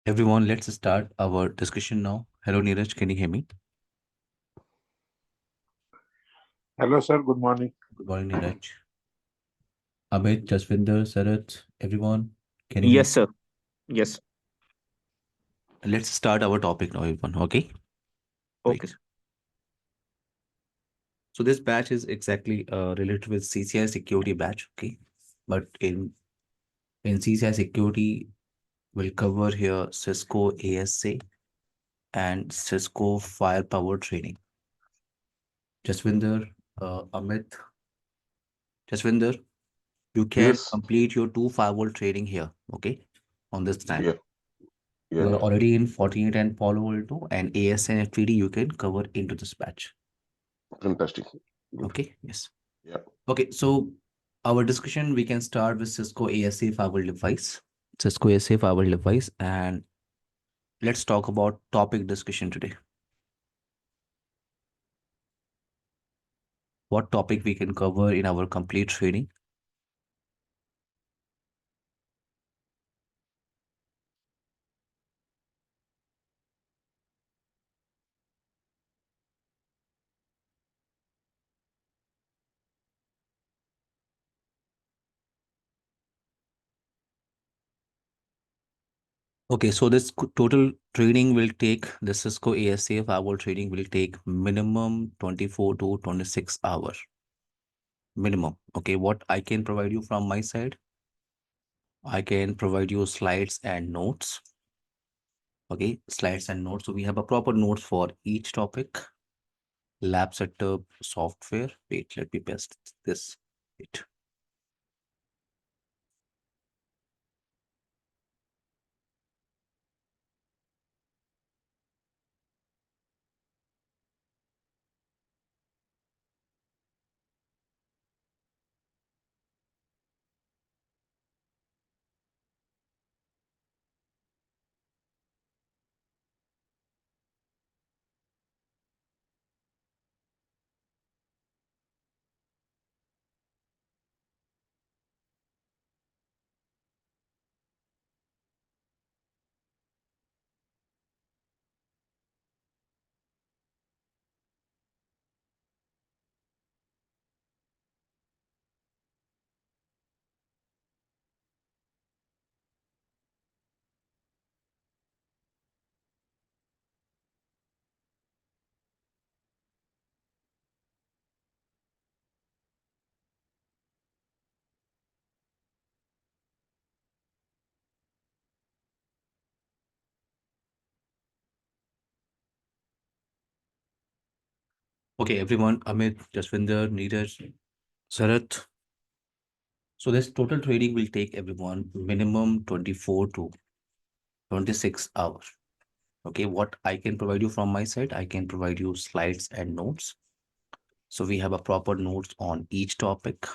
Everyone, let's start our discussion now. Hello, Neeraj, can you hear me? Hello, sir. Good morning. Good morning, Neeraj. Amit, Jaswinder, Sarath, everyone, can you hear me? Yes, sir. Yes. Let's start our topic now, everyone. Okay, Okay, great. sir. So this batch is exactly related with CCI security batch. Okay, but in CCI security, we'll cover here Cisco ASA and Cisco firepower training. Jaswinder, Amit, Jaswinder, you can Yes. complete your 2 firewall training here. Okay, on this time. Yeah. You Yeah. are already in FORTINET and Palo Alto, and AS and FTD you can cover into this batch. Fantastic. Good. Okay, yes. Yeah. Okay, so our discussion, we can start with Cisco ASA firewall device. Cisco ASA firewall device, and let's talk about topic discussion today. What topic we can cover in our complete training? Okay, so this total training will take, the Cisco ASA firewall training will take minimum 24 to 26 hours. Minimum. Okay, what I can provide you from my side? I can provide you slides and notes. Okay, slides and notes. So we have a proper notes for each topic. Lab setup, software. Wait, let me paste this. Wait. Okay, everyone. Amit, Jaswinder, Neeraj, Sarath. So this total training will take everyone minimum 24 to 26 hours. Okay, what I can provide you from my side, I can provide you slides and notes. So we have a proper notes on each topic,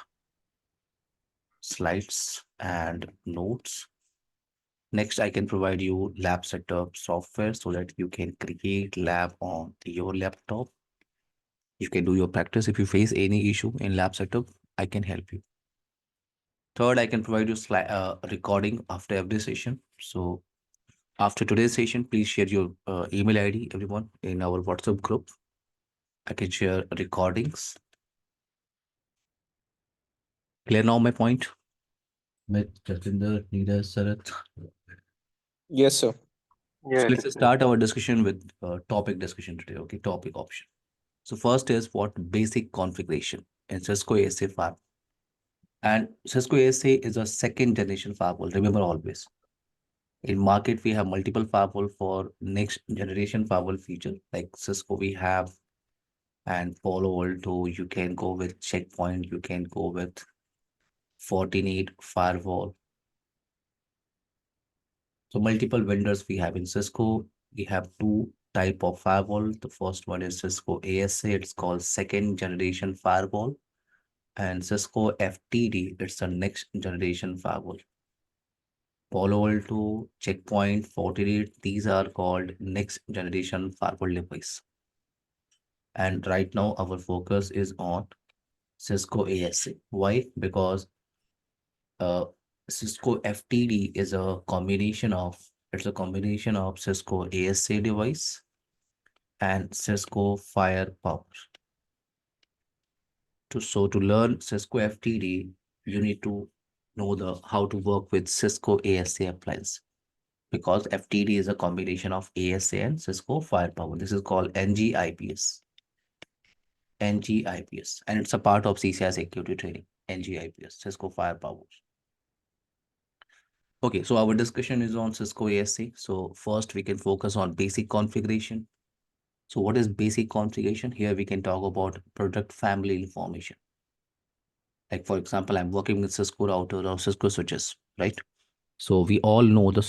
slides and notes. Next, I can provide you lab setup software so that you can create lab on your laptop. You can do your practice. If you face any issue in lab setup, I can help you. Third, I can provide you recording after every session. So after today's session, please share your email ID, everyone, in our WhatsApp group. I can share recordings. Clear now my point? With Jatinder, Neeraj, Sarath. Yes, sir. So Yes. let's start our discussion with topic discussion today. Okay, topic option. So first is what basic configuration in Cisco ASA firewall. And Cisco ASA is a second generation firewall. Remember always. In market, we have multiple firewall for next generation firewall feature. Like Cisco, we have and Palo Alto. You can go with Checkpoint. You can go with FORTINET firewall. So multiple vendors we have in Cisco. We have two type of firewall. The first one is Cisco ASA. It's called second generation firewall. And Cisco FTD, it's a next generation firewall. Palo Alto, Checkpoint, FortiGate, these are called next generation firewall device. And right now our focus is on Cisco ASA. Why? Because uh, Cisco FTD is a combination of It's a combination of Cisco ASA device and Cisco Firepower. To learn Cisco FTD, you need to know how to work with Cisco ASA appliance, because FTD is a combination of ASA and Cisco Firepower. This is called NGIPS. NGIPS, and it's a part of CCI security training. NGIPS, Cisco Firepower. Okay, so our discussion is on Cisco ASA. So first we can focus on basic configuration. So what is basic configuration? Here we can talk about product family information. Like for example, I'm working with Cisco router or Cisco switches, right? So we all know the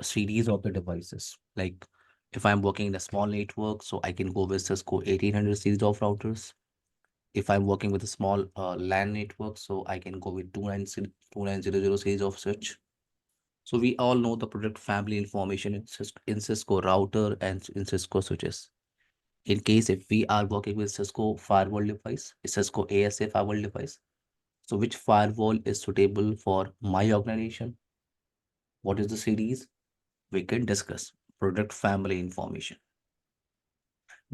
series of the devices. Like if I'm working in a small network, so I can go with Cisco 1800 series of routers. If I'm working with a small LAN network, so I can go with 2900 series of switch. So we all know the product family information in Cisco router and in Cisco switches. In case if we are working with Cisco firewall device, Cisco ASA firewall device, so which firewall is suitable for my organization? What is the series? We can discuss product family information.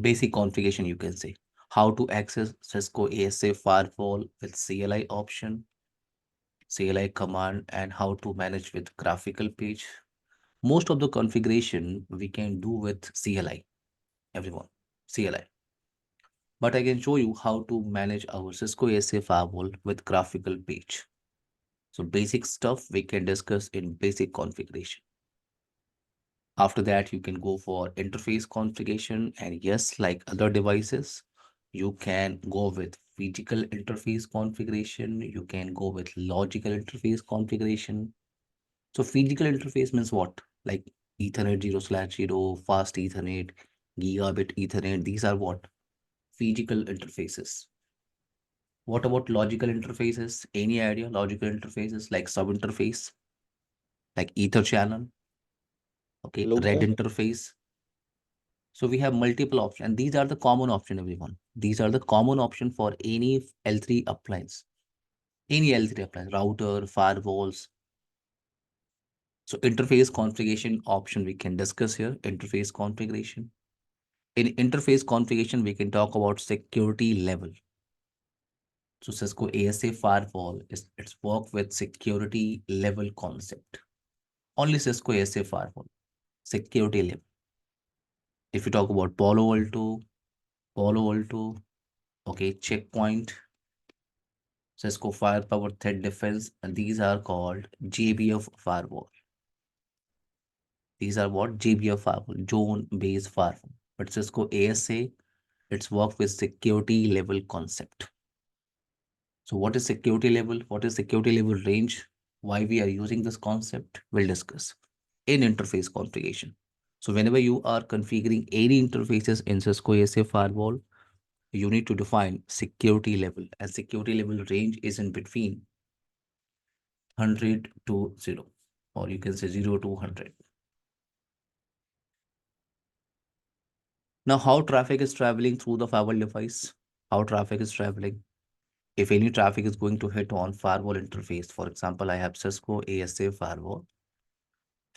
Basic configuration, you can say. How to access Cisco ASA firewall with CLI option, CLI command, and how to manage with graphical page. Most of the configuration we can do with CLI, everyone, CLI. But I can show you how to manage our Cisco ASA firewall with graphical page. So basic stuff we can discuss in basic configuration. After that, you can go for interface configuration. And yes, like other devices, you can go with physical interface configuration. You can go with logical interface configuration. So physical interface means what? Like Ethernet 0/0, fast Ethernet, gigabit Ethernet. These are what? Physical interfaces. What about logical interfaces? Any idea? Logical interfaces like sub interface, like Ether channel, okay, red Loop. interface. So we have multiple options, and these are the common option, everyone. These are the common option for any L3 appliance, any L3 appliance, router, firewalls. So interface configuration option we can discuss here. Interface configuration. In interface configuration, we can talk about security level. So Cisco ASA firewall is its work with security level concept. Only Cisco ASA firewall, security level. If you talk about Palo Alto, okay, checkpoint, Cisco Firepower Threat Defense, and these are called JBF firewall. These are what? JBF firewall, zone-based firewall. But Cisco ASA, it's work with security level concept. So what is security level? What is security level range? Why we are using this concept? We'll discuss in interface configuration. So whenever you are configuring any interfaces in Cisco ASA firewall, you need to define security level, and security level range is in between 100 to 0, or you can say 0 to 100. Now, how traffic is traveling through the firewall device? How traffic is traveling? If any traffic is going to hit on firewall interface, for example, I have Cisco ASA firewall,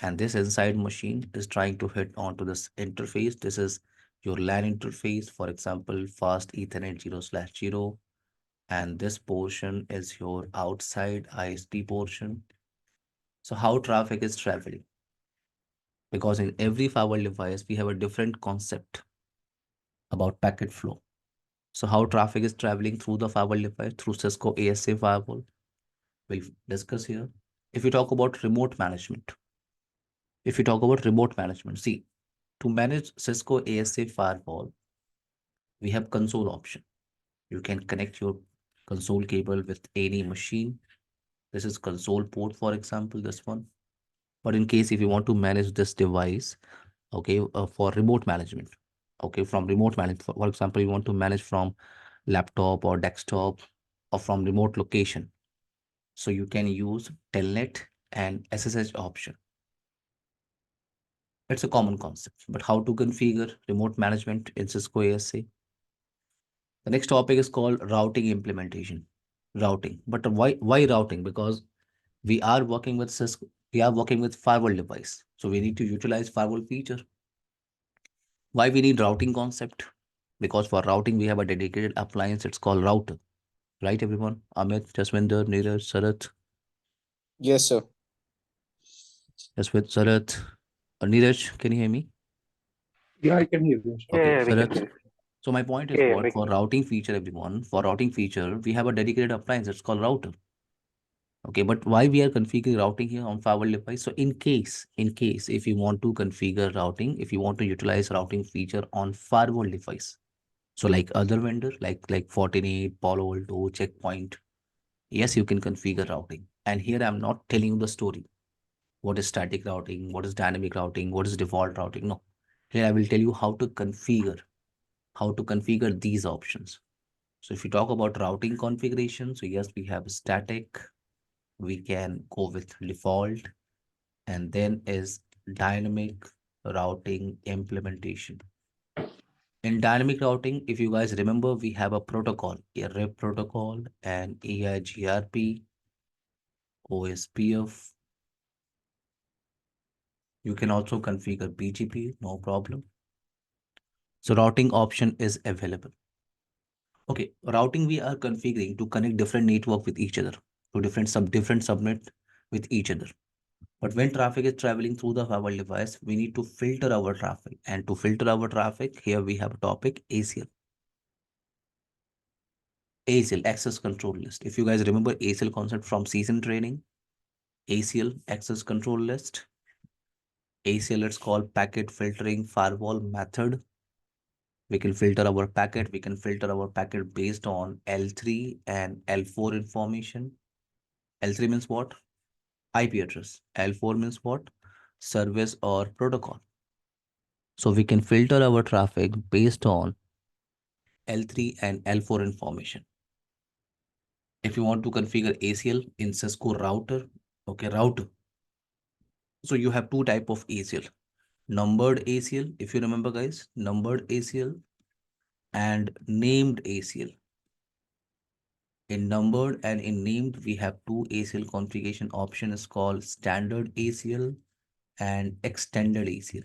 and this inside machine is trying to hit onto this interface. This is your LAN interface, for example, fast Ethernet 0/0, and this portion is your outside ISP portion. So how traffic is traveling? Because in every firewall device, we have a different concept about packet flow. So how traffic is traveling through the firewall device through Cisco ASA firewall, we'll discuss here. If you talk about remote management, see, to manage Cisco ASA firewall, we have console option. You can connect your console cable with any machine. This is console port, for example, this one. But in case if you want to manage this device, okay, for remote management, okay, from remote management, for example, you want to manage from laptop or desktop or from remote location. So you can use telnet and SSH option. It's a common concept, but how to configure remote management in Cisco ASA? The next topic is called routing implementation. Routing, but why routing? Because we are working with Cisco. We are working with firewall device. So we need to utilize firewall feature. Why we need routing concept? Because for routing, we have a dedicated appliance. It's called router. Right, everyone? Amit, Jaswinder, Neeraj, Sarath. Yes, sir. Jaswinder, Sarath. Neeraj, can you hear me? Yeah, I can hear you. Okay, Yeah, we can Sarath. hear. So my point is Yeah, what? we For routing feature, everyone, for routing feature, we have a dedicated appliance. It's called router. Okay, but why we are configuring routing here on firewall device? So in case, if you want to configure routing, if you want to utilize routing feature on firewall device, so like other vendor, like Fortinet, Palo Alto, Checkpoint, yes, you can configure routing. And here I'm not telling you the story. What is static routing? What is dynamic routing? What is default routing? No. Here I will tell you how to configure these options. So if you talk about routing configuration, so yes, we have static, we can go with default, and then is dynamic routing implementation. In dynamic routing, if you guys remember, we have a protocol, a REP protocol, and AIGRP, OSPF. You can also configure BGP, no problem. So routing option is available. Okay, routing we are configuring to connect different network with each other, to different subnet with each other. But when traffic is traveling through the firewall device, we need to filter our traffic. And to filter our traffic, here we have a topic ACL. ACL, access control list. If you guys remember ACL concept from season training, ACL, access control list. ACL, it's called packet filtering firewall method. We can filter our packet. We can filter our packet based on L3 and L4 information. L3 means what? IP address. L4 means what? Service or protocol. So we can filter our traffic based on L3 and L4 information. If you want to configure ACL in Cisco router, okay, router. So you have two type of ACL. Numbered ACL, if you remember guys, numbered ACL and named ACL. In numbered and in named, we have two ACL configuration options called standard ACL and extended ACL.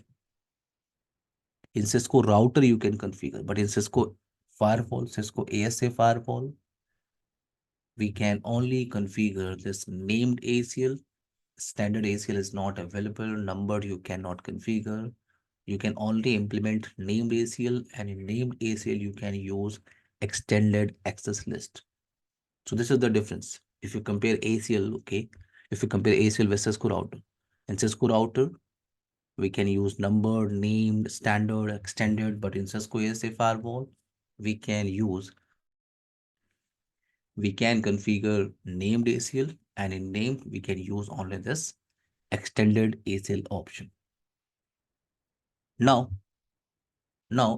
In Cisco router, you can configure, but in Cisco firewall, Cisco ASA firewall, we can only configure this named ACL. Standard ACL is not available. Numbered, you cannot configure. You can only implement named ACL, and in named ACL, you can use extended access list. So this is the difference. If you compare ACL, okay, if you compare ACL with Cisco router, in Cisco router, we can use numbered, named, standard, extended, but in Cisco ASA firewall, we can configure named ACL, and in named, we can use only this extended ACL option. Now,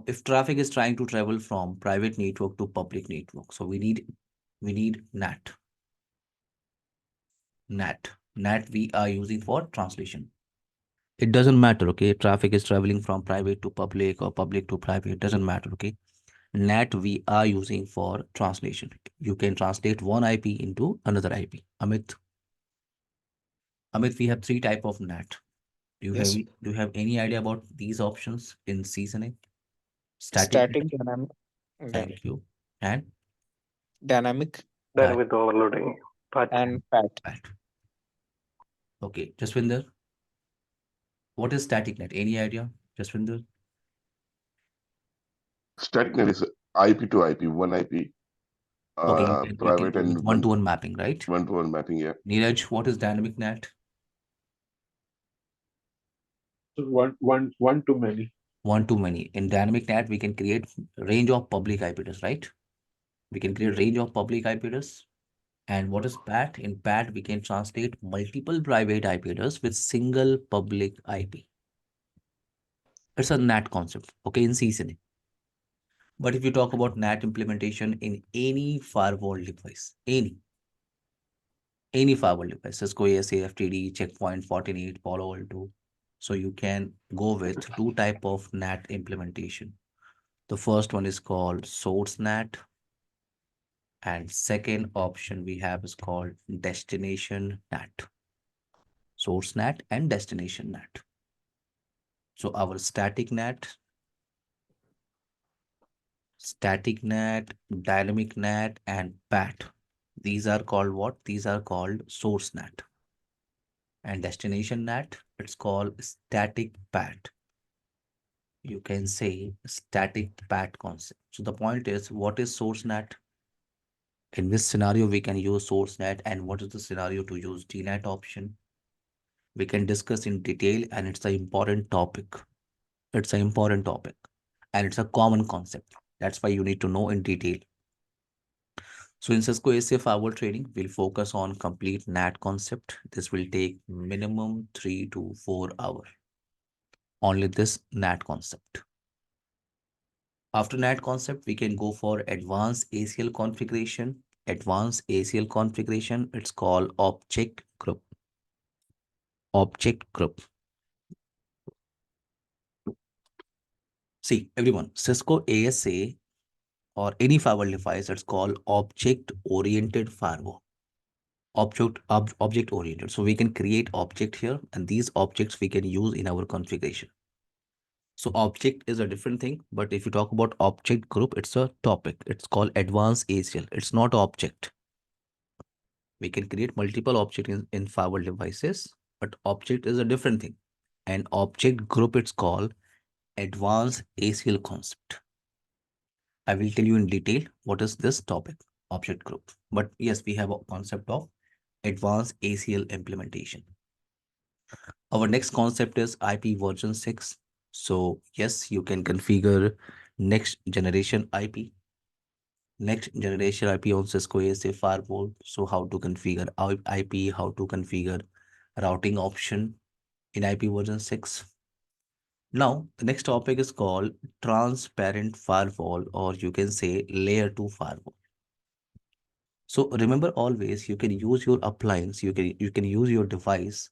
if traffic is trying to travel from private network to public network, so we need NAT. NAT we are using for translation. It doesn't matter, okay? Traffic is traveling from private to public or public to private, it doesn't matter, okay? NAT we are using for translation. You can translate one IP into another IP. Amit, we have three type of NAT. Yes, sir. Do you have any idea about these options in CCNA? Static. Static, dynamic, Thank you. And dynamic, done with overloading. But and pat. PAT. Okay, Jaswinder, what is static net? Any idea, Jaswinder? Static net is IP to IP, one IP, Okay, you can private go with and one-to-one mapping, right? one-to-one mapping. Yeah. Neeraj, what is dynamic net? One to many. One-to-many. In dynamic net, we can create range of public IP address, right? We can create range of public IP address. And what is PAT? In PAT, we can translate multiple private IP address with single public IP. It's a NAT concept, okay, in CCNA. But if you talk about NAT implementation in any firewall device, any firewall device, Cisco ASA, FTD, Checkpoint, Fortinet, Palo Alto. So you can go with two type of NAT implementation. The first one is called source NAT, and second option we have is called destination NAT. source NAT and destination NAT. So our static NAT, dynamic NAT, and PAT. These are called what? These are called source NAT. And destination NAT, it's called static PAT. You can say static PAT concept. So the point is, what is source NAT? In this scenario, we can use source NAT, and what is the scenario to use DNAT option? We can discuss in detail, and it's an important topic. It's an important topic, and it's a common concept. That's why you need to know in detail. So in Cisco Asa Firewall training, we'll focus on complete NAT concept. This will take minimum 3 to 4 hours. Only this NAT concept. After NAT concept, we can go for advanced ACL configuration. Advanced ACL configuration, it's called object group. Object group. See, everyone, Cisco ASA or any firewall device, it's called object-oriented firewall. Object-oriented. So we can create object here, and these objects we can use in our configuration. So object is a different thing, but if you talk about object group, it's a topic. It's called advanced ACL. It's not object. We can create multiple objects in firewall devices, but object is a different thing. And object group, it's called advanced ACL concept. I will tell you in detail what is this topic, object group. But yes, we have a concept of advanced ACL implementation. Our next concept is IP version 6. So yes, you can configure next generation IP. Next generation IP on Cisco ASA firewall. So how to configure IP, how to configure routing option in IP version 6. Now, the next topic is called transparent firewall, or you can say layer 2 firewall. So remember always, you can use your appliance, you can use your device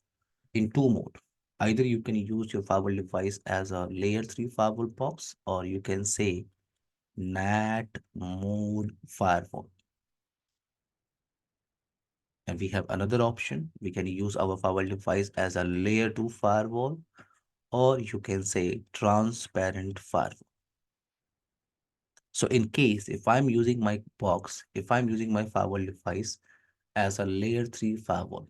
in two mode. Either you can use your firewall device as a layer 3 firewall box, or you can say NAT mode firewall. And we have another option. We can use our firewall device as a layer 2 firewall, or you can say transparent firewall. So in case, if I'm using my box, if I'm using my firewall device as a layer 3 firewall,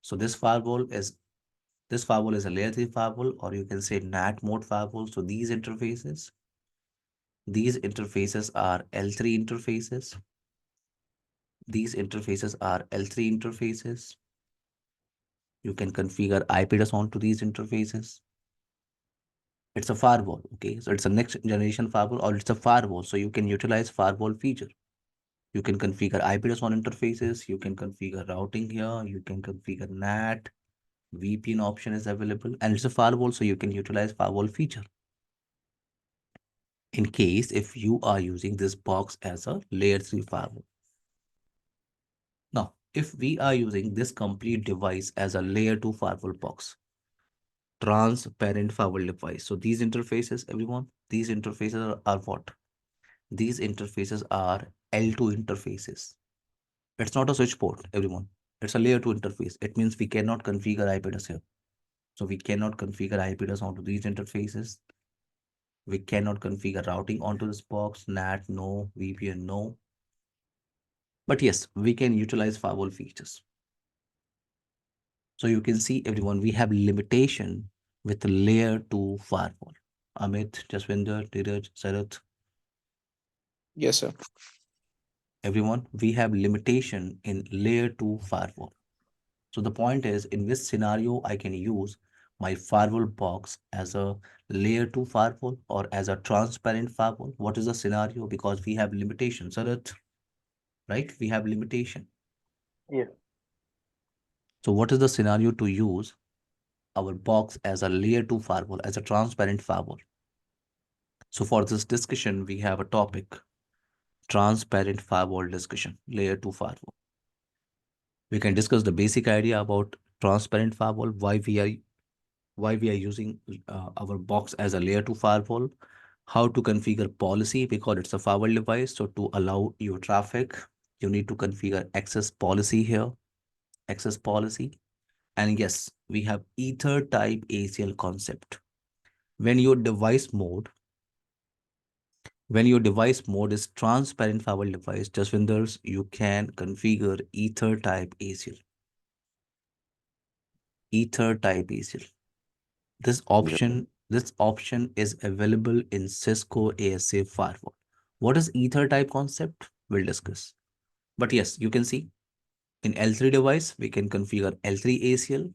So this firewall is a layer 3 firewall, or you can say NAT mode firewall. So these interfaces are L3 interfaces. These interfaces are L3 interfaces. You can configure IP address onto these interfaces. It's a firewall, okay? So it's a next generation firewall, or it's a firewall. So you can utilize firewall feature. You can configure IP address on interfaces. You can configure routing here. You can configure NAT. VPN option is available, and it's a firewall, so you can utilize firewall feature. In case if you are using this box as a layer 3 firewall. Now, if we are using this complete device as a layer 2 firewall box, transparent firewall device. So these interfaces, everyone, these interfaces are what? These interfaces are L2 interfaces. It's not a switch port, everyone. It's a layer 2 interface. It means we cannot configure IP address here. So we cannot configure IP address onto these interfaces. We cannot configure routing onto this box. NAT, no. VPN, no. But yes, we can utilize firewall features. So you can see, everyone, we have limitation with layer 2 firewall. Amit, Jaswinder, Dheeraj, Sarath. Yes, sir. Everyone, we have limitation in layer 2 firewall. So the point is, in this scenario, I can use my firewall box as a layer 2 firewall or as a transparent firewall. What is the scenario? Because we have limitation, Sarath, right? We have limitation. Yes. So what is the scenario to use our box as a layer 2 firewall, as a transparent firewall? So for this discussion, we have a topic, transparent firewall discussion, layer 2 firewall. We can discuss the basic idea about transparent firewall, why we are using our box as a layer 2 firewall, how to configure policy because it's a firewall device. So to allow your traffic, you need to configure access policy here. access policy. And yes, we have ether type ACL concept. When your device mode is transparent firewall device, Jaswinders, you can configure ether type ACL. Ether type ACL. This option is available in Cisco Asa Firewall. What is ether type concept? We'll discuss. But yes, you can see in L3 device, we can configure L3 ACL.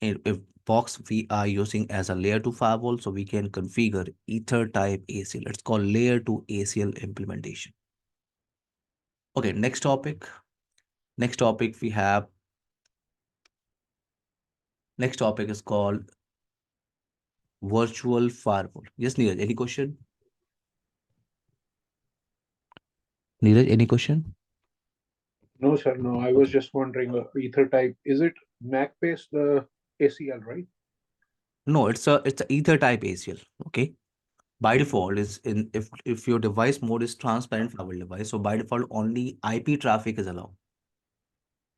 If box we are using as a layer 2 firewall, so we can configure ether type ACL. It's called layer 2 ACL implementation. Okay, next topic we have. Next topic is called virtual firewall. Yes, Neeraj, any question? Neeraj, any question? No, sir. No, I was just wondering. Ether type, is it MAC based the ACL, right? No, it's a ether type ACL. Okay. By default, is in if your device mode is transparent firewall device, so by default only IP traffic is allowed.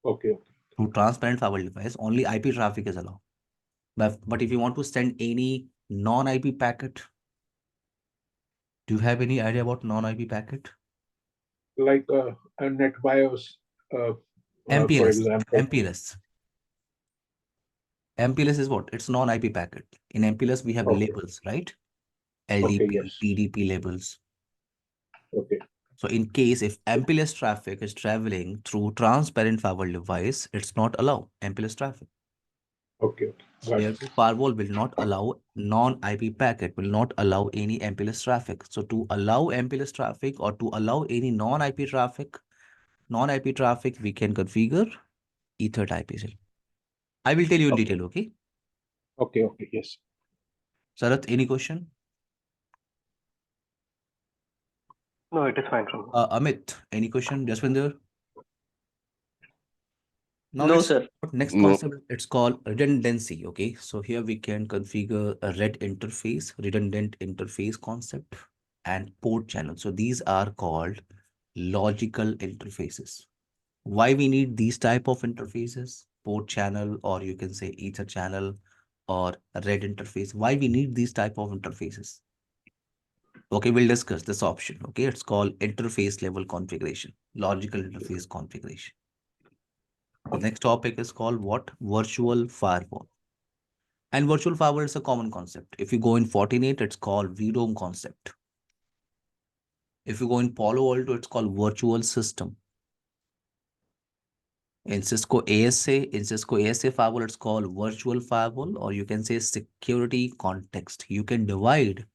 Okay. Okay. Through transparent firewall device, only IP traffic is allowed. But if you want to send any non-IP packet, do you have any idea about non-IP packet? Like a NetBIOS, for MPLS. example. MPLS. MPLS is what? It's non-IP packet. In MPLS, we have Okay. labels, right? Okay. LDP, Yes. PDP labels. Okay. So in case if MPLS traffic is traveling through transparent firewall device, it's not allowed MPLS traffic. Okay. Got Layer it. 2 firewall will not allow non-IP packet, will not allow any MPLS traffic. So to allow MPLS traffic or to allow any non-IP traffic, we can configure ether type ACL. I will tell you in Okay. detail, okay? Okay. Okay. Yes. Sarath, any question? No, it is fine from me. Amit, any question? Jaswinder? Now No, let's sir. next No. concept. It's called redundancy. Okay, so here we can configure a redundant interface concept, and port channel. So these are called logical interfaces. Why we need these type of interfaces? Port channel, or you can say ether channel, or red interface. Why we need these type of interfaces? Okay, we'll discuss this option. Okay, it's called interface level configuration, logical interface configuration. The next topic is called what? Virtual firewall. And virtual firewall is a common concept. If you go in FORTINET, it's called VDOM concept. If you go in Palo Alto, it's called virtual system. In Cisco ASA firewall, it's called virtual firewall, or you can say security context. You can divide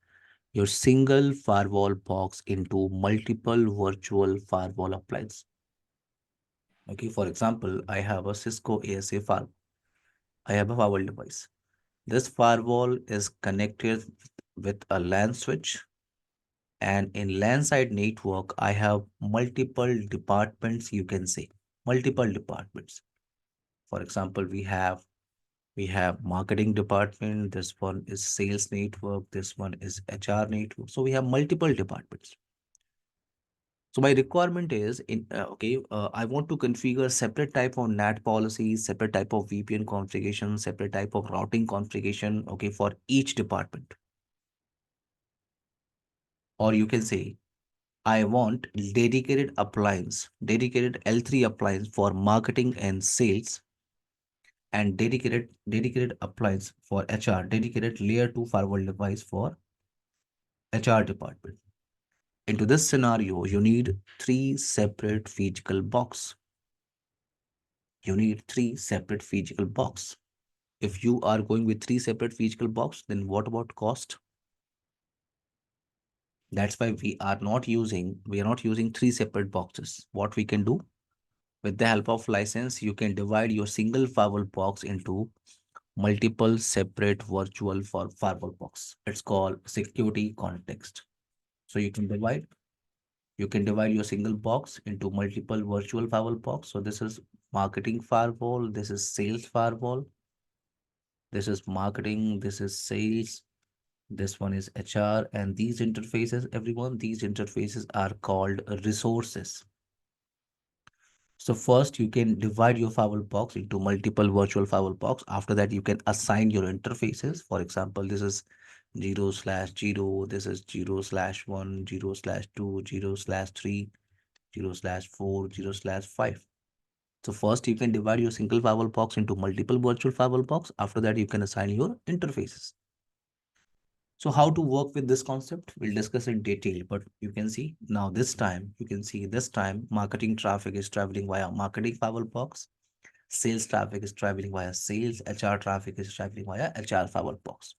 your single firewall box into multiple virtual firewall appliances. Okay, for example, I have a Cisco ASA firewall. I have a firewall device. This firewall is connected with a LAN switch, and in LAN side network, I have multiple departments, you can say, multiple departments. For example, we have marketing department, this one is sales network, this one is HR network. So we have multiple departments. So my requirement is I want to configure separate type of NAT policies, separate type of VPN configuration, separate type of routing configuration, okay, for each department. Or you can say, I want dedicated appliance, dedicated L3 appliance for marketing and sales, and dedicated appliance for HR, dedicated layer 2 firewall device for HR department. Into this scenario, you need 3 separate physical box. You need 3 separate physical box. If you are going with 3 separate physical box, then what about cost? That's why we are not using 3 separate boxes. What we can do, with the help of license, you can divide your single firewall box into multiple separate virtual for firewall box. It's called security context. So you can divide your single box into multiple virtual firewall box. So this is marketing firewall, this is sales firewall, this is marketing, this is sales, this one is HR, and these interfaces, everyone, these interfaces are called resources. So first you can divide your firewall box into multiple virtual firewall box. After that, you can assign your interfaces. For example, this is 0/0, this is 0/1, 0/2, 0/3, 0/4, 0/5. So first you can divide your single firewall box into multiple virtual firewall box. After that, you can assign your interfaces. So how to work with this concept, we'll discuss in detail, but you can see now this time, you can see this time marketing traffic is traveling via marketing firewall box. Sales traffic is traveling via sales. HR traffic is traveling via HR firewall box.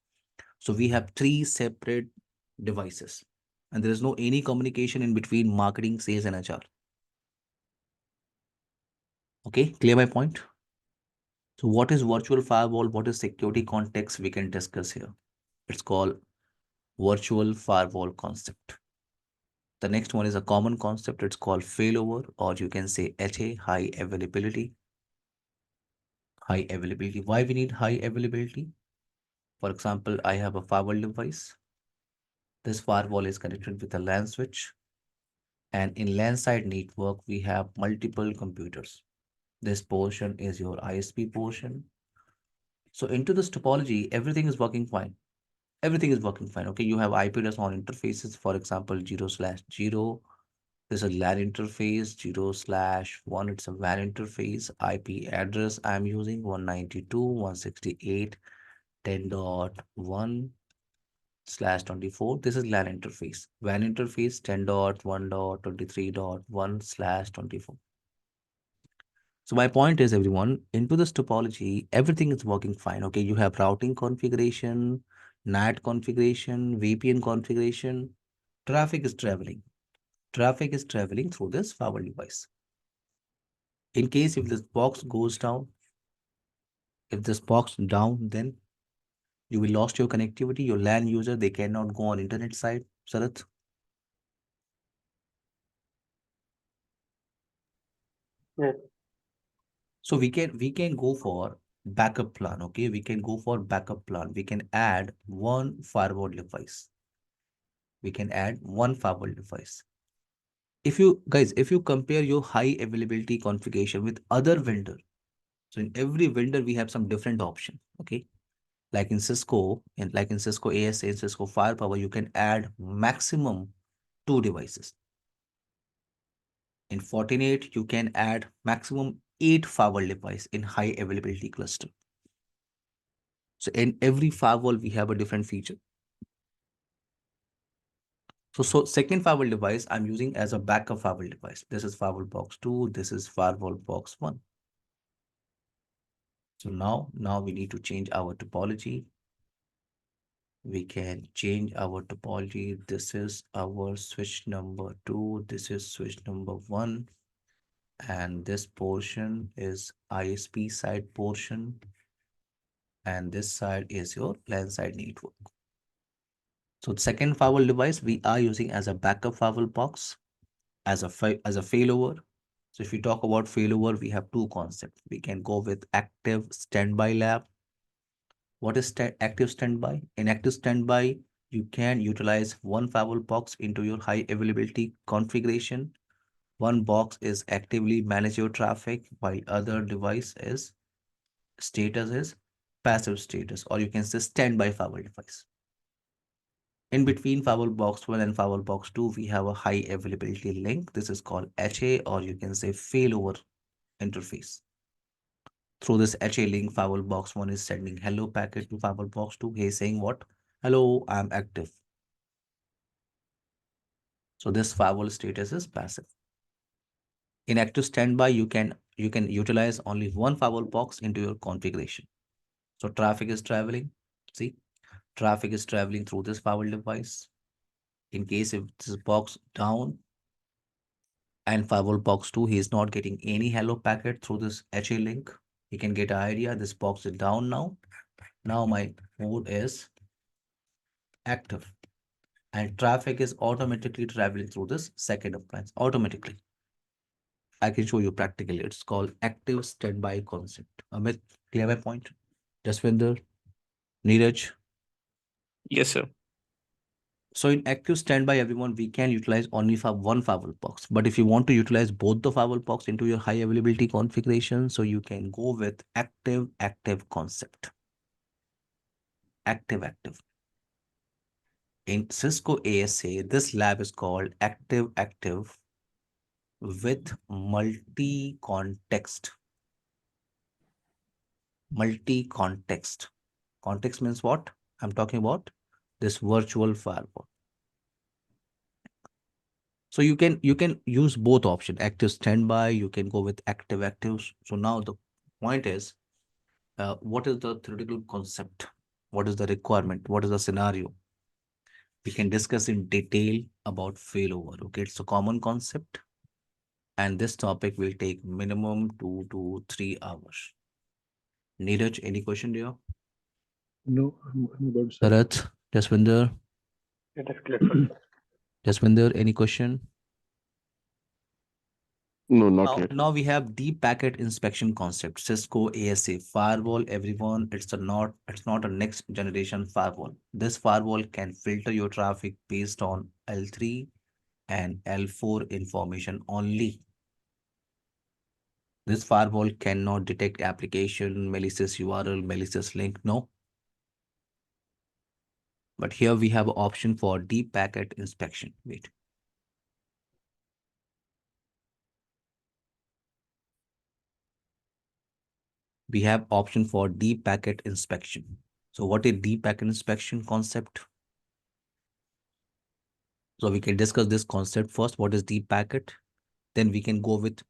So we have three separate devices and there is no any communication in between marketing, sales and HR. Okay, clear my point? So what is virtual firewall? What is security context? We can discuss here. It's called virtual firewall concept. The next one is a common concept. It's called failover, or you can say HA, high availability. High availability. Why we need high availability? For example, I have a firewall device. This firewall is connected with a LAN switch. And in LAN side network, we have multiple computers. This portion is your ISP portion. So into this topology, everything is working fine. Everything is working fine. Okay, you have IP address on interfaces, for example, 0/0. There's a LAN interface, 0/1. It's a WAN interface. IP address I'm using 192.168.10.1/24. This is LAN interface. WAN interface 10.1.23.1/24. So my point is, everyone, into this topology, everything is working fine. Okay, you have routing configuration, NAT configuration, VPN configuration. Traffic is traveling. Traffic is traveling through this firewall device. In case if this box goes down, then you will lost your connectivity. Your LAN user, they cannot go on internet side. Sarath? Yes. So we can go for backup plan. Okay, we can go for backup plan. We can add one firewall device. We can add one firewall device. If you compare your high availability configuration with other vendor, so in every vendor we have some different option. Okay, like in Cisco ASA and Cisco Firepower, you can add maximum 2 devices. In Fortinet, you can add maximum 8 firewall device in high availability cluster. So in every firewall, we have a different feature. So second firewall device I'm using as a backup firewall device. This is firewall box 2. This is firewall box 1. So now we need to change our topology. We can change our topology. This is our switch number 2. This is switch number 1. And this portion is ISP side portion. And this side is your LAN side network. So the second firewall device we are using as a backup firewall box, as a failover. So if we talk about failover, we have two concepts. We can go with active standby lab. What is active standby? In active standby, you can utilize one firewall box into your high availability configuration. One box is actively manage your traffic, while other device is status is passive status, or you can say standby firewall device. In between firewall box 1 and firewall box 2, we have a high availability link. This is called HA, or you can say failover interface. Through this HA link, firewall box 1 is sending hello packet to firewall box 2. He's saying what? Hello, I'm active. So this firewall status is passive. In active standby, you can utilize only one firewall box into your configuration. So traffic is traveling. See, traffic is traveling through this firewall device. In case if this box down and firewall box 2, he is not getting any hello packet through this HA link. He can get an idea. This box is down now. Now my mode is active. And traffic is automatically traveling through this second appliance automatically. I can show you practically. It's called active standby concept. Amit, clear my point? Jaswinder, Neeraj. Yes, sir. So in active standby, everyone, we can utilize only for one firewall box. But if you want to utilize both the firewall box into your high availability configuration, so you can go with active concept. Active. In Cisco ASA, this lab is called active with multi-context. Multi-context. Context means what? I'm talking about this virtual firewall. So you can use both option, active standby, you can go with active. So now the point is, what is the theoretical concept? What is the requirement? What is the scenario? We can discuss in detail about failover. Okay, it's a common concept. And this topic will take minimum 2 to 3 hours. Neeraj, any question there? No, I'm good, sir. Bharat, Jaswinder, It is clear for me. Jaswinder, any question? No, not yet. Now we have deep packet inspection concept. Cisco ASA firewall, everyone. It's not a next generation firewall. This firewall can filter your traffic based on L3 and L4 information only. This firewall cannot detect application, malicious URL, malicious link. No. But here we have an option for deep packet inspection. Wait. We have option for deep packet inspection. So what is deep packet inspection concept? So we can discuss this concept first. What is deep packet? Then we can go with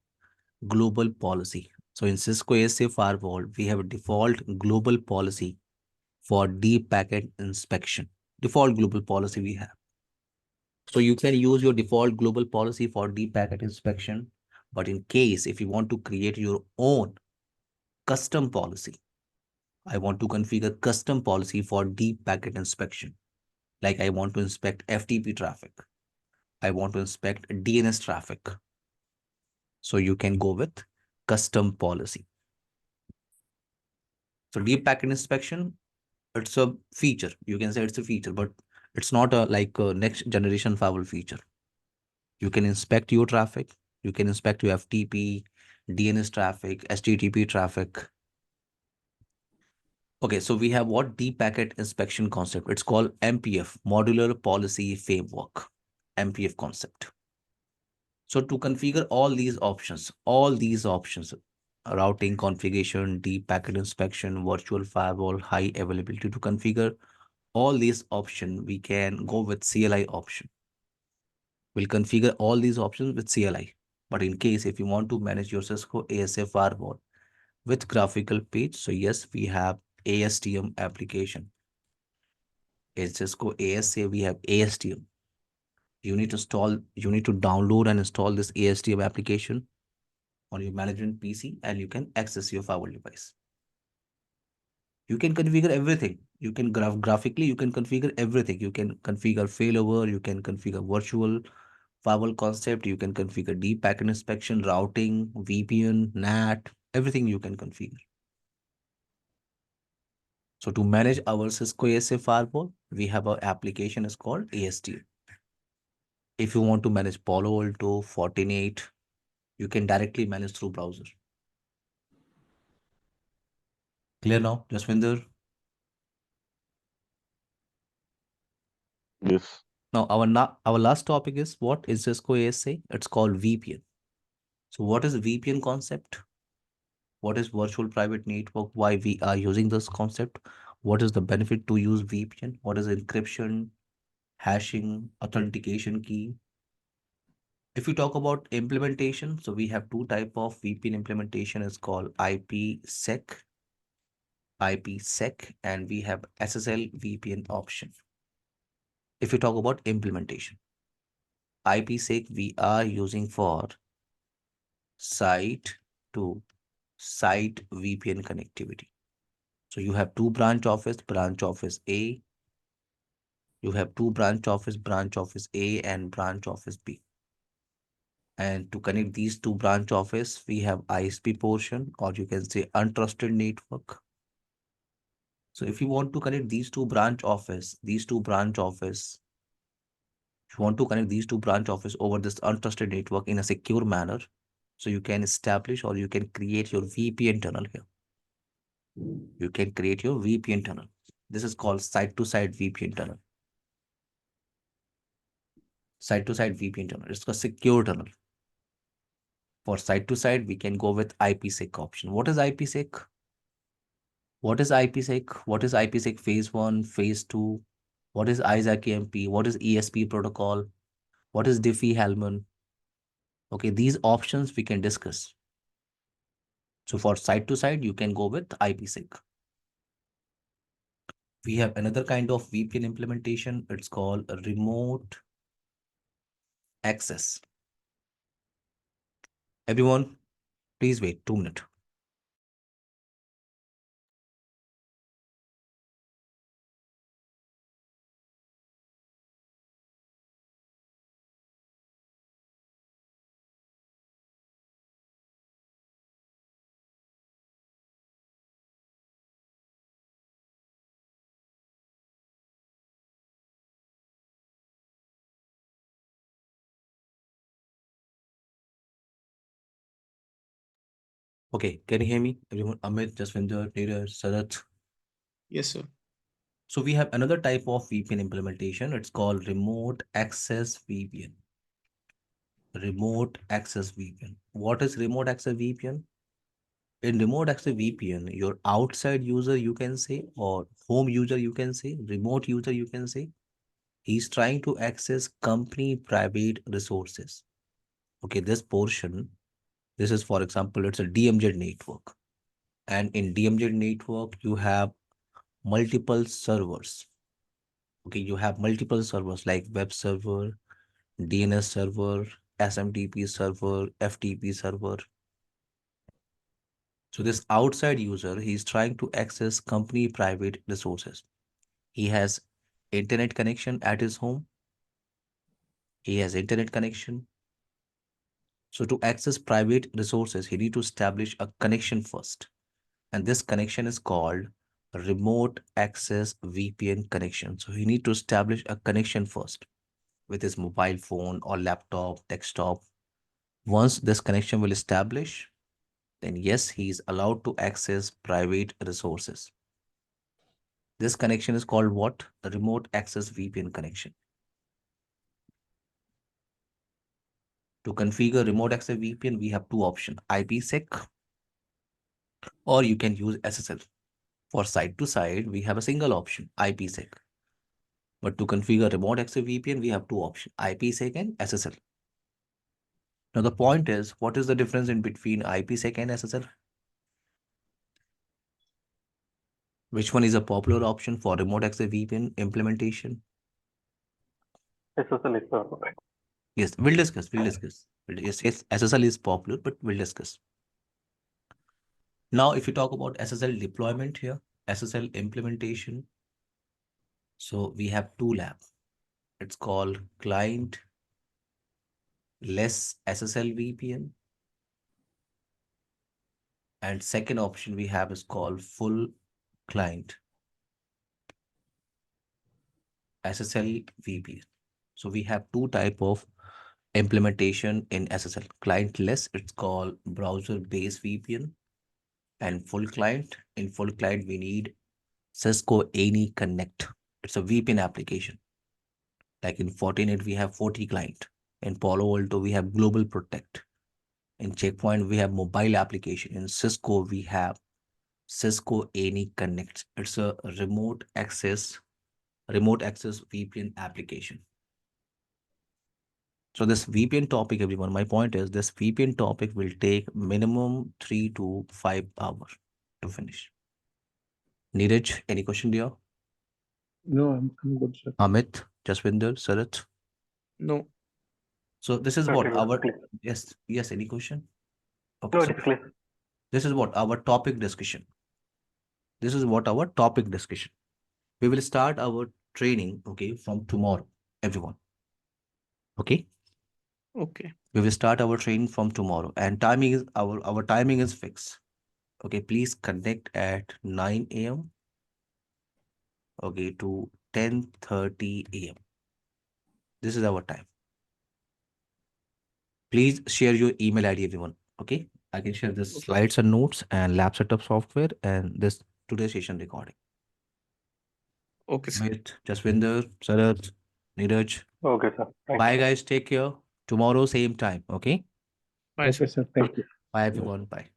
global policy. So in Cisco ASA firewall, we have a default global policy for deep packet inspection. Default global policy we have. So you can use your default global policy for deep packet inspection. But in case if you want to create your own custom policy, I want to configure custom policy for deep packet inspection. Like I want to inspect FTP traffic. I want to inspect DNS traffic. So you can go with custom policy. So deep packet inspection, it's a feature. You can say it's a feature, but it's not a like a next generation firewall feature. You can inspect your traffic. You can inspect your FTP, DNS traffic, HTTP traffic. Okay, so we have what deep packet inspection concept. It's called MPF, Modular Policy Framework, MPF concept. So to configure all these options, routing, configuration, deep packet inspection, virtual firewall, high availability, to configure all these options, we can go with CLI option. We'll configure all these options with CLI. But in case if you want to manage your Cisco ASA firewall with graphical page, so yes, we have ASTM application. In Cisco ASA, we have ASTM. You need to download and install this ASTM application on your management PC, and you can access your firewall device. You can configure everything. You can graphically, you can configure everything. You can configure failover, you can configure virtual firewall concept, you can configure deep packet inspection, routing, VPN, NAT, everything you can configure. So to manage our Cisco ASA firewall, we have an application is called ASTM. If you want to manage Palo Alto, FORTINET, you can directly manage through browser. Clear now, Jaswinder? Yes. Now, our last topic is what is Cisco ASA? It's called VPN. So what is VPN concept? What is virtual private network? Why we are using this concept? What is the benefit to use VPN? What is encryption, hashing, authentication key? If you talk about implementation, so we have two type of VPN implementation. It's called IPsec, and we have SSL VPN option. If you talk about implementation, IPsec we are using for site to site VPN connectivity. So you have two branch office A. You have two branch office A and branch office B. And to connect these two branch office, we have ISP portion, or you can say untrusted network. So if you want to connect these two branch office, You want to connect these two branch office over this untrusted network in a secure manner. So you can establish or you can create your VPN tunnel here. You can create your VPN tunnel. This is called side-to-side VPN tunnel. Side-to-side VPN tunnel. It's a secure tunnel. For side-to-side, we can go with IPsec option. What is IPsec? What is IPsec? What is IPsec phase 1, phase 2? What is ISAC-MP? What is ESP protocol? What is Diffie-Hellman? Okay, these options we can discuss. So for side-to-side, you can go with IPsec. We have another kind of VPN implementation. It's called a remote access. Everyone, please wait 2 minutes. Okay, can you hear me? Everyone, Amit, Jaswinder, Neeraj, Sarat. Yes, sir. So we have another type of VPN implementation. It's called remote access VPN. Remote access VPN. What is remote access VPN? In remote access VPN, your outside user, you can say, or home user, you can say, remote user, you can say, he's trying to access company private resources. Okay, this portion, this is, for example, it's a DMZ network. And in DMZ network, you have multiple servers. Okay, you have multiple servers like web server, DNS server, SMTP server, FTP server. So this outside user, he's trying to access company private resources. He has internet connection at his home. He has internet connection. So to access private resources, he need to establish a connection first. And this connection is called remote access VPN connection. So he need to establish a connection first with his mobile phone or laptop, desktop. Once this connection will establish, then yes, he is allowed to access private resources. This connection is called what? A remote access VPN connection. To configure remote access VPN, we have two options, IPsec, or you can use SSL. For side to side, we have a single option, IPsec. But to configure remote access VPN, we have two options, IPsec and SSL. Now the point is, what is the difference in between IPsec and SSL? Which one is a popular option for remote access VPN implementation? SSL is perfect. Yes, we'll discuss. Yes, SSL is popular, but we'll discuss. Now, if you talk about SSL deployment here, SSL implementation. So we have two labs. It's called client less SSL VPN. And second option we have is called full client SSL VPN. So we have two type of implementation in SSL. Client-less, it's called browser-based VPN, and full client. In full client, we need Cisco Asa Connect. It's a VPN application. Like in Fortinet, we have FortiClient. In Palo Alto, we have Global Protect. In Checkpoint, we have mobile application. In Cisco, we have Cisco Asa Connect. It's a remote access VPN application. So this VPN topic, everyone, my point is this VPN topic will take minimum 3 to 5 hours to finish. Neeraj, any question there? No, I'm good, sir. Amit, Jaswinder, Sarat? No. So this is Okay, what no, our, clear. yes, any question? Okay, No, so it is clear. this is what our topic discussion. This is what our topic discussion. We will start our training, okay, from tomorrow, everyone. Okay? Okay. We will start our training from tomorrow, and timing is our timing is fixed. Okay, please connect at 9 a.m. Okay, to 10:30 a.m. This is our time. Please share your email ID, everyone. Okay, I can share the slides and notes and lab setup software and this today's session recording. Okay, sir. Amit, Jaswinder, Sarath, Neeraj. Okay, sir. Thank Bye, you. guys. Take care. Tomorrow, same time. Okay. Bye, sir. Okay, sir. Thank you. Bye, everyone. Bye.